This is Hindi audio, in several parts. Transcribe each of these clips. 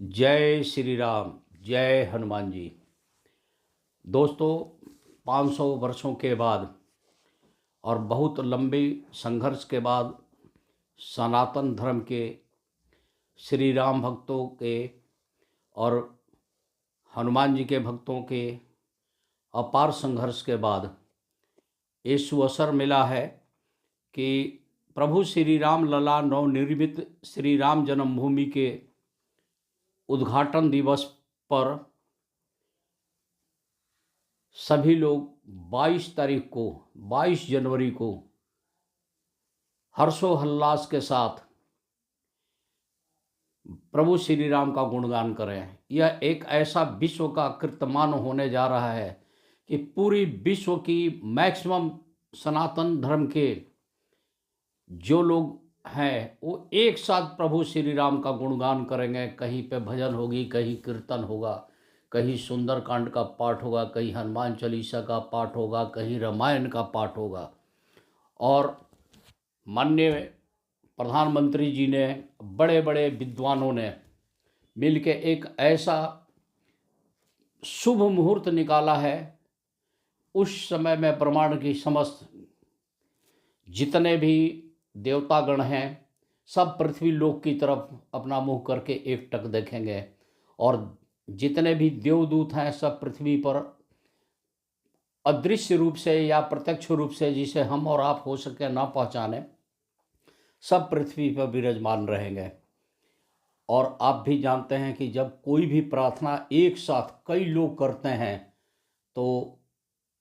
जय श्री राम। जय हनुमान जी। दोस्तों, 500 वर्षों के बाद और बहुत लंबी संघर्ष के बाद सनातन धर्म के श्री राम भक्तों के और हनुमान जी के भक्तों के अपार संघर्ष के बाद ये सुअवसर मिला है कि प्रभु श्री राम लला नवनिर्मित श्री राम जन्मभूमि के उद्घाटन दिवस पर सभी लोग 22 जनवरी को हर्षोल्लास के साथ प्रभु श्री राम का गुणगान करें। यह एक ऐसा विश्व का कीर्तिमान होने जा रहा है कि पूरी विश्व की मैक्सिमम सनातन धर्म के जो लोग हैं वो एक साथ प्रभु श्री राम का गुणगान करेंगे। कहीं पे भजन होगी, कहीं कीर्तन होगा, कहीं सुंदरकांड का पाठ होगा, कहीं हनुमान चालीसा का पाठ होगा, कहीं रामायण का पाठ होगा। और माननीय प्रधानमंत्री जी ने, बड़े बड़े विद्वानों ने मिलके एक ऐसा शुभ मुहूर्त निकाला है। उस समय में ब्रह्मांड की समस्त जितने भी देवतागण हैं सब पृथ्वी लोक की तरफ अपना मुंह करके एकटक देखेंगे और जितने भी देवदूत हैं सब पृथ्वी पर अदृश्य रूप से या प्रत्यक्ष रूप से, जिसे हम और आप हो सके ना पहचाने, सब पृथ्वी पर विराजमान रहेंगे। और आप भी जानते हैं कि जब कोई भी प्रार्थना एक साथ कई लोग करते हैं तो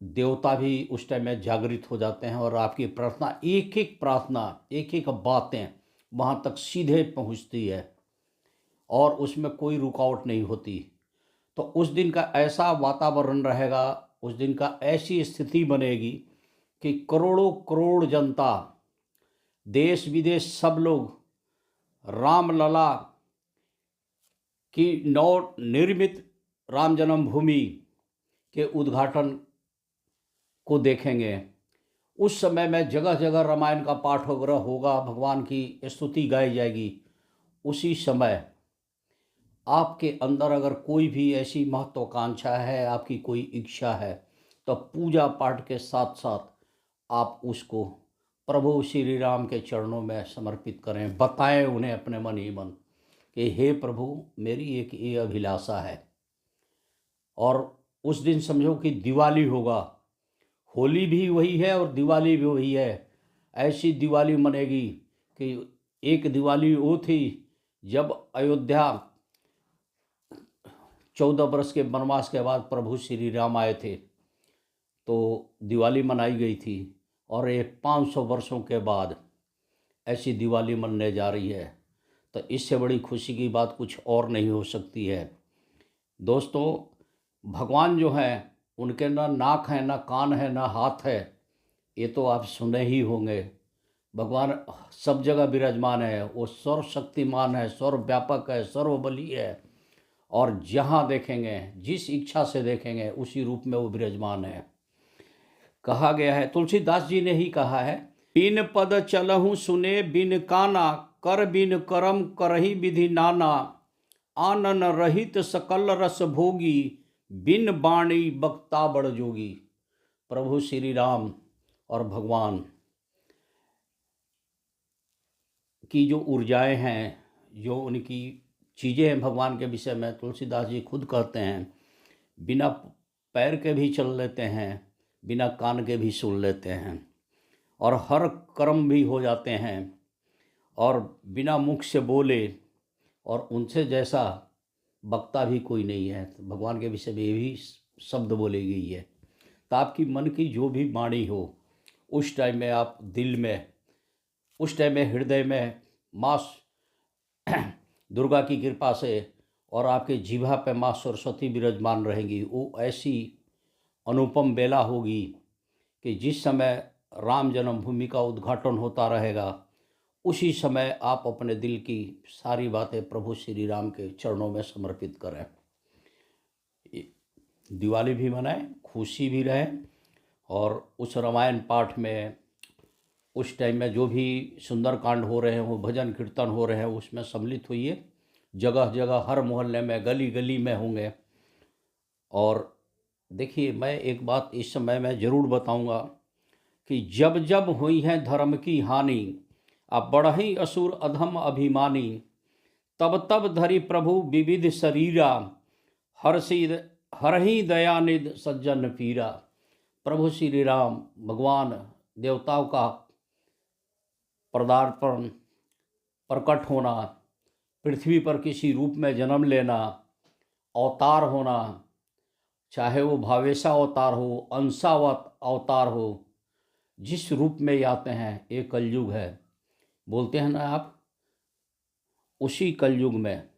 देवता भी उस टाइम में जागृत हो जाते हैं और आपकी प्रार्थना, एक एक बातें वहाँ तक सीधे पहुँचती है और उसमें कोई रुकावट नहीं होती। तो उस दिन का ऐसा वातावरण रहेगा, उस दिन का ऐसी स्थिति बनेगी कि करोड़ों करोड़ जनता, देश विदेश सब लोग रामलला की नवनिर्मित राम जन्मभूमि के उद्घाटन को देखेंगे। उस समय में जगह जगह रामायण का पाठ वगैरह होगा, भगवान की स्तुति गाई जाएगी। उसी समय आपके अंदर अगर कोई भी ऐसी महत्वाकांक्षा है, आपकी कोई इच्छा है, तो पूजा पाठ के साथ साथ आप उसको प्रभु श्री राम के चरणों में समर्पित करें। बताएं उन्हें अपने मन ही मन कि हे प्रभु, मेरी एक ये अभिलाषा है। और उस दिन समझो कि दिवाली होगा, होली भी वही है और दिवाली भी वही है। ऐसी दिवाली मनेगी कि एक दिवाली वो थी जब अयोध्या 14 वर्ष के वनवास के बाद प्रभु श्री राम आए थे तो दिवाली मनाई गई थी। और ये 500 वर्षों के बाद ऐसी दिवाली मनने जा रही है, तो इससे बड़ी खुशी की बात कुछ और नहीं हो सकती है। दोस्तों, भगवान जो हैं उनके ना नाक है, ना कान है, ना हाथ है, ये तो आप सुने ही होंगे। भगवान सब जगह विराजमान है, वो सर्वशक्तिमान है, सर्वव्यापक है, सर्वबली है और जहाँ देखेंगे, जिस इच्छा से देखेंगे उसी रूप में वो विराजमान है। कहा गया है, तुलसीदास जी ने ही कहा है, बिन पद चलहु सुने बिन काना, कर बिन करम करही विधि नाना, आनन रहित सकल रस भोगी, बिन बाणी बक्ता बड़ जोगी। प्रभु श्री राम और भगवान की जो ऊर्जाएं हैं, जो उनकी चीज़ें हैं भगवान के विषय में, तुलसीदास जी खुद कहते हैं, बिना पैर के भी चल लेते हैं, बिना कान के भी सुन लेते हैं और हर कर्म भी हो जाते हैं और बिना मुख से बोले, और उनसे जैसा वक्ता भी कोई नहीं है। तो भगवान के विषय में ये भी शब्द बोली गई है। तो आपकी मन की जो भी वाणी हो, उस टाइम में आप दिल में, उस टाइम में हृदय में माँ दुर्गा की कृपा से और आपके जीभा पे माँ सरस्वती विराजमान रहेंगी। वो ऐसी अनुपम बेला होगी कि जिस समय राम जन्मभूमि का उद्घाटन होता रहेगा, उसी समय आप अपने दिल की सारी बातें प्रभु श्री राम के चरणों में समर्पित करें। दिवाली भी मनाएं, खुशी भी रहें और उस रामायण पाठ में, उस टाइम में जो भी सुंदरकांड हो रहे हैं, वो भजन कीर्तन हो रहे हैं, उसमें सम्मिलित होइए जगह जगह, हर मोहल्ले में, गली गली में होंगे। और देखिए, मैं एक बात इस समय में ज़रूर बताऊंगा कि जब जब हुई है धर्म की हानि, अब बढ़ही असुर अधम अभिमानी, तब तब धरि प्रभु विविध शरीरा, हरसी हरहि दयानिध सज्जन पीरा। प्रभु श्री राम भगवान देवताओं का पदार्पण, प्रकट होना, पृथ्वी पर किसी रूप में जन्म लेना, अवतार होना, चाहे वो भावेशा अवतार हो, अंशावत अवतार हो, जिस रूप में ये आते हैं, ये कलयुग है। बोलते हैं ना आप, उसी कलयुग में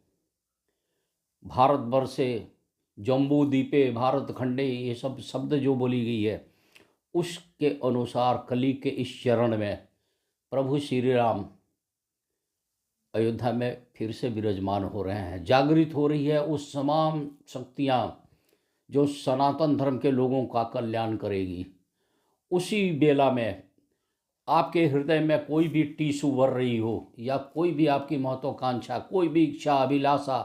भारतवर्षे जम्बू द्वीपे भारत खंडे, ये सब शब्द जो बोली गई है, उसके अनुसार कली के इस चरण में प्रभु श्री राम अयोध्या में फिर से विराजमान हो रहे हैं। जागृत हो रही है उस तमाम शक्तियाँ जो सनातन धर्म के लोगों का कल्याण करेगी। उसी बेला में आपके हृदय में कोई भी टीस उभर रही हो, या कोई भी आपकी महत्वाकांक्षा, कोई भी इच्छा अभिलाषा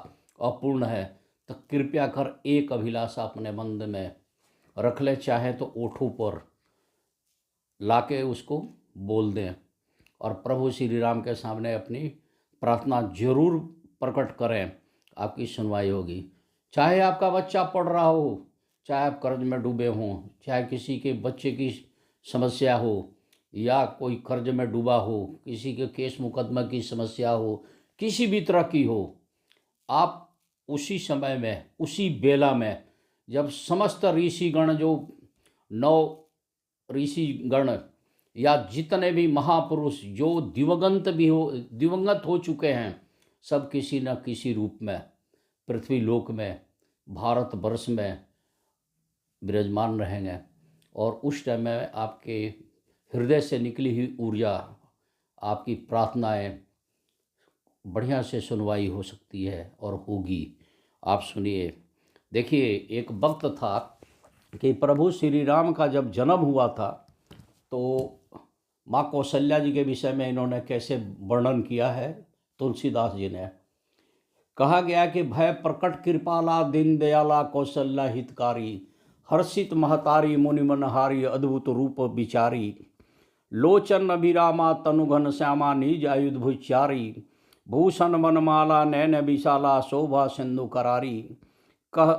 अपूर्ण है, तो कृपया कर एक अभिलाषा अपने मन में रख ले, चाहे तो ओठों पर लाके उसको बोल दें, और प्रभु श्री राम के सामने अपनी प्रार्थना जरूर प्रकट करें, आपकी सुनवाई होगी। चाहे आपका बच्चा पढ़ रहा हो, चाहे आप कर्ज में डूबे हों, चाहे किसी के बच्चे की समस्या हो, या कोई कर्ज में डूबा हो, किसी के केस मुकदमा की समस्या हो, किसी भी तरह की हो, आप उसी समय में, उसी बेला में, जब समस्त ऋषिगण, जो 9 ऋषिगण या जितने भी महापुरुष जो दिवंगत हो चुके हैं, सब किसी न किसी रूप में पृथ्वी लोक में, भारतवर्ष में विराजमान रहेंगे। और उस टाइम में आपके हृदय से निकली हुई ऊर्जा, आपकी प्रार्थनाएं बढ़िया से सुनवाई हो सकती है और होगी। आप सुनिए, देखिए, एक वक्त था कि प्रभु श्री राम का जब जन्म हुआ था, तो माँ कौशल्या जी के विषय में इन्होंने कैसे वर्णन किया है तुलसीदास जी ने। कहा गया कि भय प्रकट कृपाला दीन दयाला कौशल्या हितकारी, हर्षित महतारी मुनि मनहारी अद्भुत रूप विचारी, लोचन अभिरामा तनुघन श्यामा निज आयुध भुचारी, भूषण वनमाला नैन विशाला शोभा सिंधु करारी, कह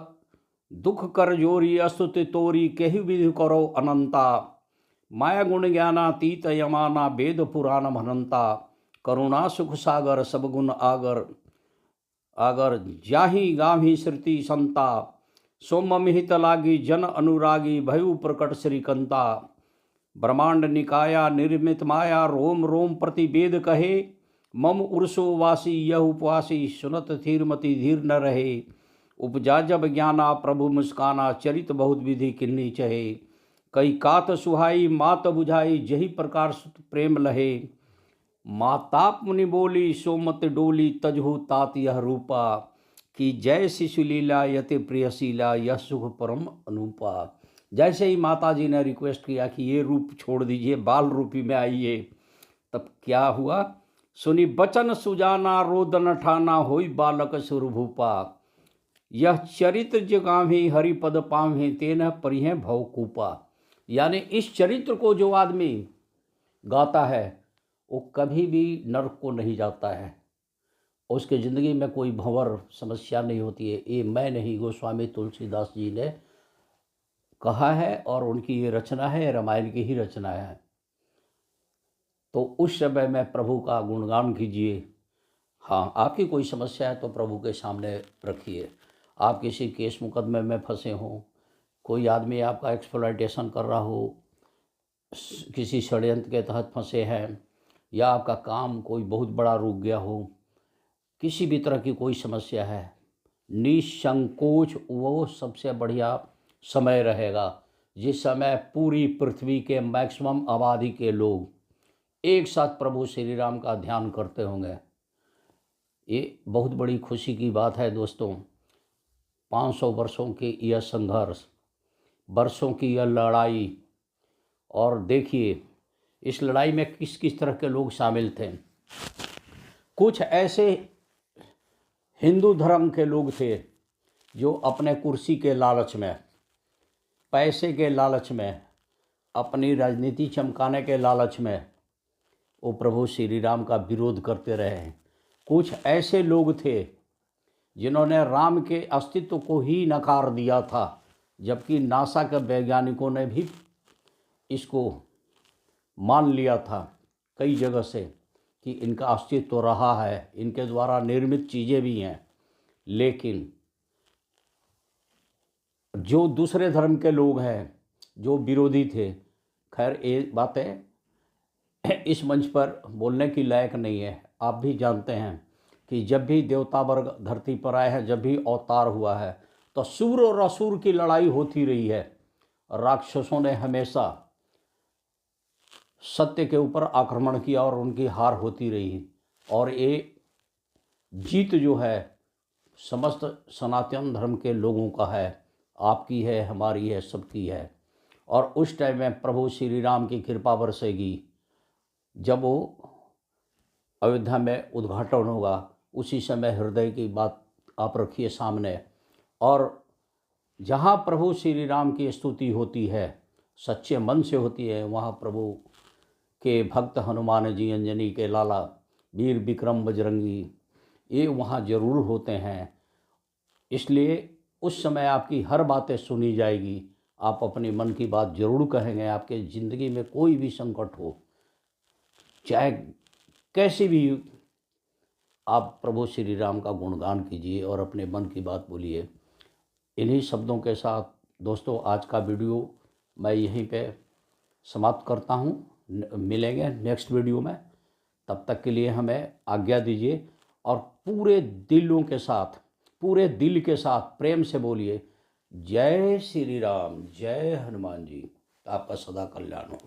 दुख कर जोरी अस्तुति तोरी केहि विधि करो अनंता, माया गुण ज्ञानातीत यमाना वेद पुराण भनंता, करुणा सुख सागर सब गुण आगर आगर जाहि गाभी श्रुति संता, सोम हित लागी जन अनुरागी भयु प्रकट श्रीकंता, ब्रह्मांड निकाया निर्मित माया रोम रोम प्रति वेद कहे, मम उर्सो वासी यह उपवासी सुनत धीरमति धीर न रहे, उपजा जब ज्ञाना प्रभु मुस्काना चरित बहुत विधि किन्नी चहे, कई कात सुहाई मात बुझाई जही प्रकार सुत प्रेम लहे, माताप मुनि बोली सोमत डोली तजहु तात यह रूपा, कि जय शिशु लीला यति प्रियशीला यह सुख परम अनुपा। जैसे ही माता जी ने रिक्वेस्ट किया कि ये रूप छोड़ दीजिए, बाल रूपी में आइए, तब क्या हुआ, सुनी बचन सुजाना रोदन ठाना होई बालक सुरभूपा, यह चरित्र जगाभी हरिपद पावे तेन परिह भवकूपा। यानी इस चरित्र को जो आदमी गाता है वो कभी भी नरक को नहीं जाता है, उसके ज़िंदगी में कोई भंवर समस्या नहीं होती है। ये मैं नहीं, गोस्वामी तुलसीदास जी ने कहा है, और उनकी ये रचना है, रामायण की ही रचना है। तो उस समय में प्रभु का गुणगान कीजिए। हाँ, आपकी कोई समस्या है तो प्रभु के सामने रखिए। आप किसी केस मुकदमे में फंसे हों, कोई आदमी आपका एक्सप्लॉयटेशन कर रहा हो, किसी षड्यंत्र के तहत फंसे हैं, या आपका काम कोई बहुत बड़ा रुक गया हो, किसी भी तरह की कोई समस्या है, निसंकोच वो सबसे बढ़िया समय रहेगा जिस समय पूरी पृथ्वी के मैक्सिमम आबादी के लोग एक साथ प्रभु श्री राम का ध्यान करते होंगे। ये बहुत बड़ी खुशी की बात है दोस्तों। 500 वर्षों की यह संघर्ष, वर्षों की यह लड़ाई, और देखिए इस लड़ाई में किस किस तरह के लोग शामिल थे। कुछ ऐसे हिंदू धर्म के लोग थे जो अपने कुर्सी के लालच में, पैसे के लालच में, अपनी राजनीति चमकाने के लालच में वो प्रभु श्री राम का विरोध करते रहे हैं। कुछ ऐसे लोग थे जिन्होंने राम के अस्तित्व को ही नकार दिया था, जबकि नासा के वैज्ञानिकों ने भी इसको मान लिया था कई जगह से कि इनका अस्तित्व रहा है, इनके द्वारा निर्मित चीज़ें भी हैं। लेकिन जो दूसरे धर्म के लोग हैं, जो विरोधी थे, खैर ये बातें इस मंच पर बोलने की लायक नहीं है। आप भी जानते हैं कि जब भी देवता वर्ग धरती पर आए हैं, जब भी अवतार हुआ है, तो सूर और असुर की लड़ाई होती रही है। राक्षसों ने हमेशा सत्य के ऊपर आक्रमण किया और उनकी हार होती रही। और ये जीत जो है समस्त सनातन धर्म के लोगों का है, आपकी है, हमारी है, सबकी है। और उस टाइम में प्रभु श्री राम की कृपा बरसेगी जब वो अयोध्या में उद्घाटन होगा। उसी समय हृदय की बात आप रखिए सामने, और जहाँ प्रभु श्री राम की स्तुति होती है, सच्चे मन से होती है, वहाँ प्रभु के भक्त हनुमान जी, अंजनी के लाला, वीर विक्रम बजरंगी, ये वहाँ ज़रूर होते हैं। इसलिए उस समय आपकी हर बातें सुनी जाएगी, आप अपने मन की बात ज़रूर कहेंगे। आपके ज़िंदगी में कोई भी संकट हो, चाहे कैसी भी, आप प्रभु श्री राम का गुणगान कीजिए और अपने मन की बात बोलिए। इन्हीं शब्दों के साथ दोस्तों आज का वीडियो मैं यहीं पे समाप्त करता हूँ। मिलेंगे नेक्स्ट वीडियो में, तब तक के लिए हमें आज्ञा दीजिए। और पूरे दिलों के साथ, पूरे दिल के साथ प्रेम से बोलिए, जय श्री राम, जय हनुमान जी। आपका सदा कल्याण हो।